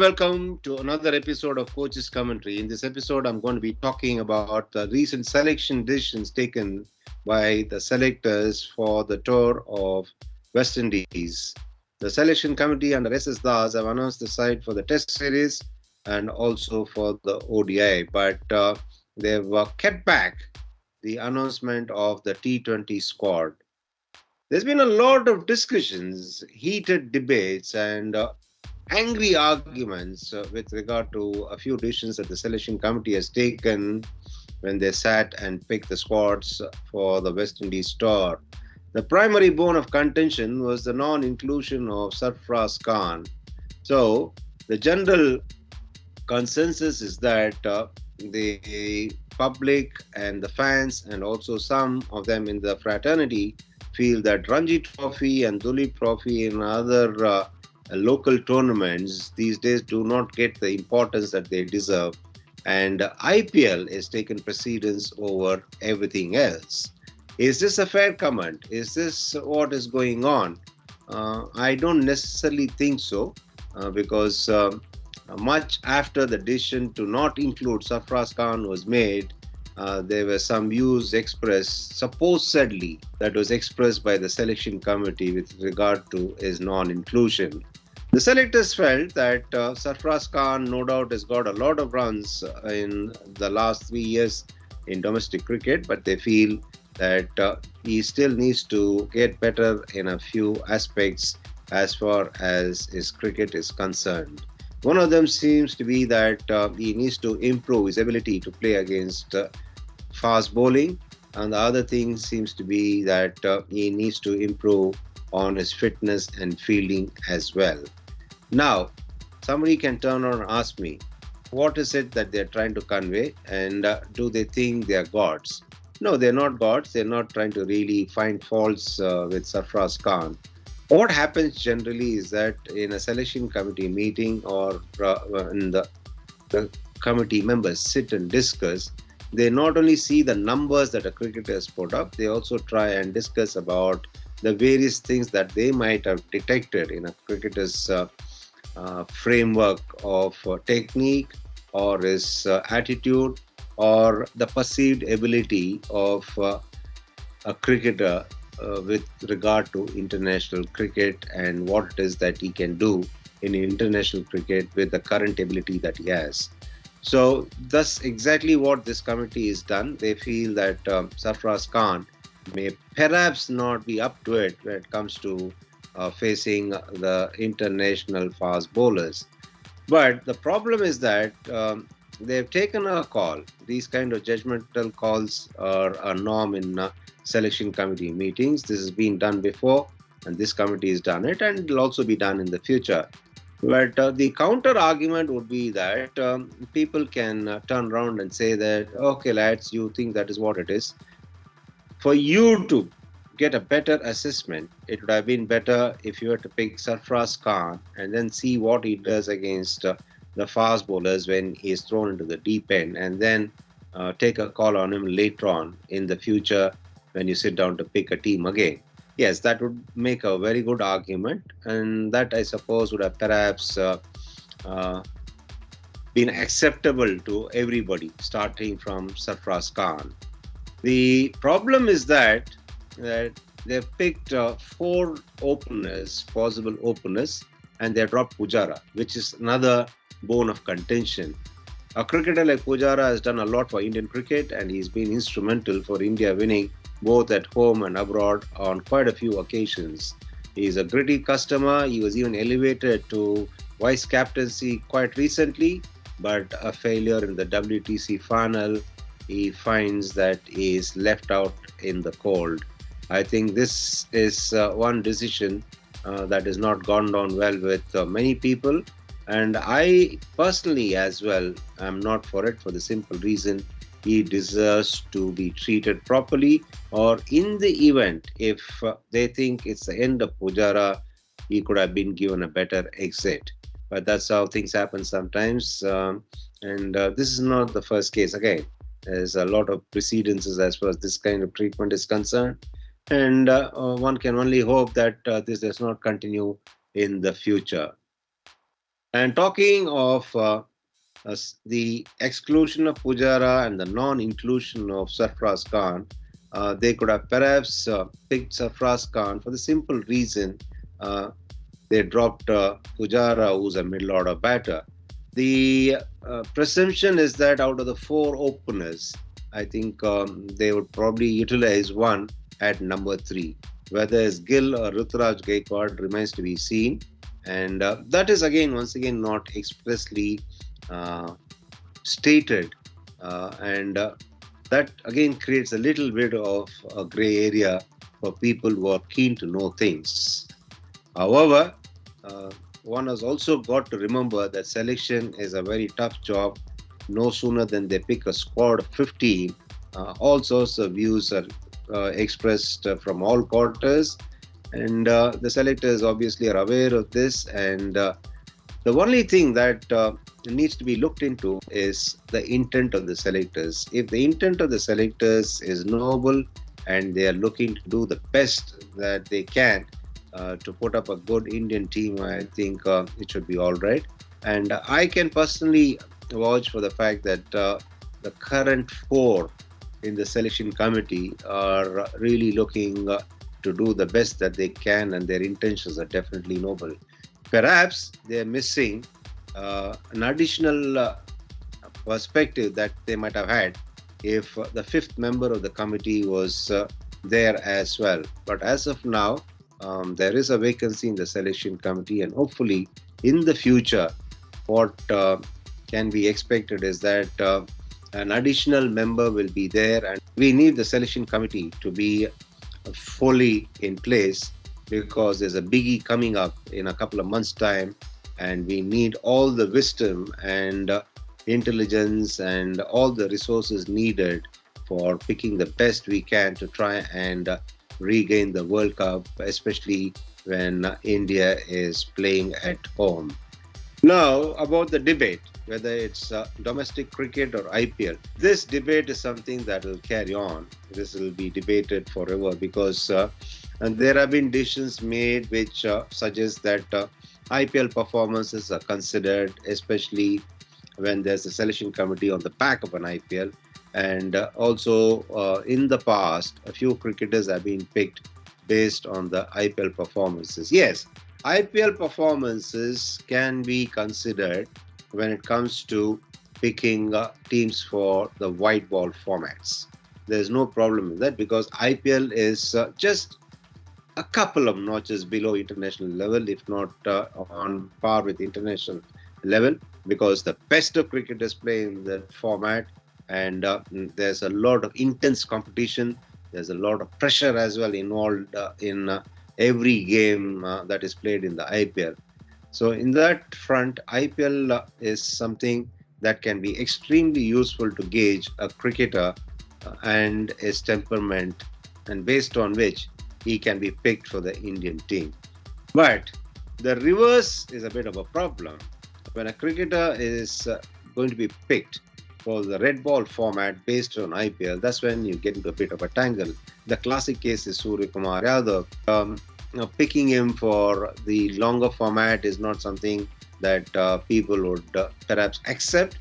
welcome to another episode of Coach's Commentary. In this episode, I'm going to be talking about the recent selection decisions taken by the selectors for the tour of West Indies. The selection committee under SS Das have announced the side for the Test series and also for the ODI, but they've kept back the announcement of the T20 squad. There's been a lot of discussions, heated debates, and angry arguments with regard to a few decisions that the selection committee has taken when they sat and picked the squads for the West Indies tour. The primary bone of contention was the non inclusion of Sarfaraz Khan. So, the general consensus is that the public and the fans, and also some of them in the fraternity, feel that Ranji Trophy and Duleep Trophy and other local tournaments these days do not get the importance that they deserve, and IPL is taken precedence over everything else. Is this a fair comment? Is this what is going on? I don't necessarily think so, because much after the decision to not include Sarfaraz Khan was made, there were some views expressed, supposedly, that was expressed by the selection committee with regard to his non-inclusion. The selectors felt that Sarfaraz Khan, no doubt, has got a lot of runs in the last 3 years in domestic cricket, but they feel that he still needs to get better in a few aspects as far as his cricket is concerned. One of them seems to be that he needs to improve his ability to play against fast bowling, and the other thing seems to be that he needs to improve on his fitness and fielding as well. Now, somebody can turn around and ask me, what is it that they're trying to convey, and do they think they're gods? No, they're not gods. They're not trying to really find faults with Sarfaraz Khan. What happens generally is that in a selection committee meeting, or when the committee members sit and discuss, they not only see the numbers that a cricketer has put up, they also try and discuss about the various things that they might have detected in a cricketer's framework of technique, or his attitude, or the perceived ability of a cricketer with regard to international cricket, and what it is that he can do in international cricket with the current ability that he has. So that's exactly what this committee has done. They feel that Sarfaraz Khan may perhaps not be up to it when it comes to facing the international fast bowlers. But the problem is that they've taken a call. These kind of judgmental calls are a norm in selection committee meetings. This has been done before, and this committee has done it, and it will also be done in the future. But the counter argument would be that people can turn around and say that, okay, lads, you think that is what it is. For you to get a better assessment, it would have been better if you were to pick Sarfaraz Khan and then see what he does against the fast bowlers when he is thrown into the deep end, and then take a call on him later on in the future when you sit down to pick a team again. Yes, that would make a very good argument, and that, I suppose, would have perhaps uh, been acceptable to everybody, starting from Sarfaraz Khan. The problem is that they've picked four openers, possible openers, and they dropped Pujara, which is another bone of contention. A cricketer like Pujara has done a lot for Indian cricket, and he's been instrumental for India winning both at home and abroad on quite a few occasions. He is a gritty customer. He was even elevated to vice captaincy quite recently, but a failure in the WTC final. He finds that he is left out in the cold. I think this is one decision that has not gone down well with many people. And I personally, as well, am not for it, for the simple reason he deserves to be treated properly. Or in the event, if they think it's the end of Pujara, he could have been given a better exit. But that's how things happen sometimes. And this is not the first case. Again, there's a lot of precedences as far as this kind of treatment is concerned. And one can only hope that this does not continue in the future. And talking of the exclusion of Pujara and the non-inclusion of Sarfaraz Khan, they could have perhaps picked Sarfaraz Khan for the simple reason uh, they dropped Pujara, who's a middle order batter. The presumption is that out of the four openers, I think they would probably utilize one at number three. Whether it's Gill or Ruturaj Gaikwad remains to be seen. And that is again, once again, not expressly uh, stated. And that again creates a little bit of a gray area for people who are keen to know things. However, uh, one has also got to remember that selection is a very tough job. No sooner than they pick a squad of 15, all sorts of views are expressed from all quarters, and the selectors obviously are aware of this. And the only thing that needs to be looked into is the intent of the selectors. If the intent of the selectors is noble and they are looking to do the best that they can to put up a good Indian team, I think it should be all right. And I can personally vouch for the fact that the current four in the selection committee are really looking to do the best that they can, and their intentions are definitely noble. Perhaps they're missing an additional perspective that they might have had if the fifth member of the committee was there as well. But as of now, there is a vacancy in the selection committee, and hopefully, in the future, what can be expected is that an additional member will be there, and we need the selection committee to be fully in place because there's a biggie coming up in a couple of months' time, and we need all the wisdom and intelligence and all the resources needed for picking the best we can to try and regain the World Cup, especially when India is playing at home. Now, about the debate, whether it's domestic cricket or IPL, this debate is something that will carry on. This will be debated forever because and there have been decisions made which suggest that IPL performances are considered, especially when there's a selection committee on the back of an IPL. And also, in the past, a few cricketers have been picked based on the IPL performances. Yes, IPL performances can be considered when it comes to picking teams for the white ball formats. There's no problem with that because IPL is just a couple of notches below international level, if not on par with international level, because the best of cricketers play in that format, and there's a lot of intense competition. There's a lot of pressure as well involved in every game that is played in the IPL. So, in that front, IPL is something that can be extremely useful to gauge a cricketer and his temperament, and based on which he can be picked for the Indian team. But the reverse is a bit of a problem. When a cricketer is going to be picked for the red ball format based on IPL, that's when you get into a bit of a tangle. The classic case is Surya Kumar Yadav. Picking him for the longer format is not something that people would perhaps accept.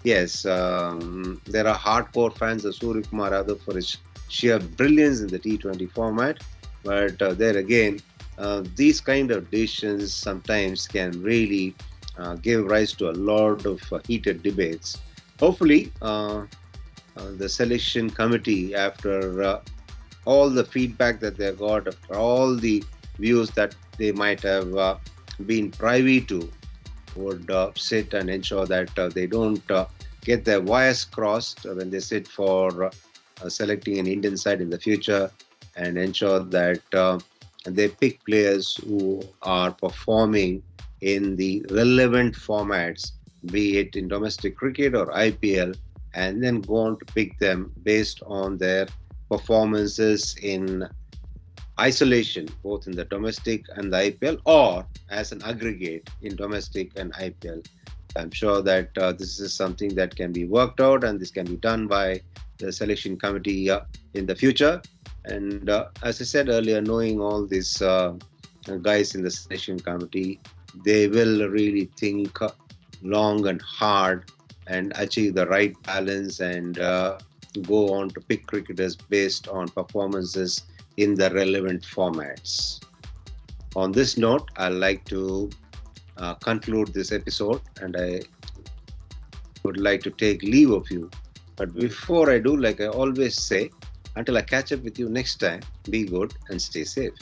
Yes, there are hardcore fans of Surya Kumar Yadav for his sheer brilliance in the T20 format. But there again, these kind of decisions sometimes can really give rise to a lot of heated debates. Hopefully, the selection committee, after all the feedback that they got, after all the views that they might have been privy to, would sit and ensure that they don't get their wires crossed when they sit for selecting an Indian side in the future, and ensure that they pick players who are performing in the relevant formats, be it in domestic cricket or IPL, and then go on to pick them based on their performances in isolation, both in the domestic and the IPL, or as an aggregate in domestic and IPL. I'm sure that this is something that can be worked out, and this can be done by the selection committee in the future. And as I said earlier, knowing all these guys in the selection committee, they will really think long and hard and achieve the right balance and go on to pick cricketers based on performances in the relevant formats. On this note, I'd like to conclude this episode and I would like to take leave of you. But before I do, like I always say, until I catch up with you next time, be good and stay safe.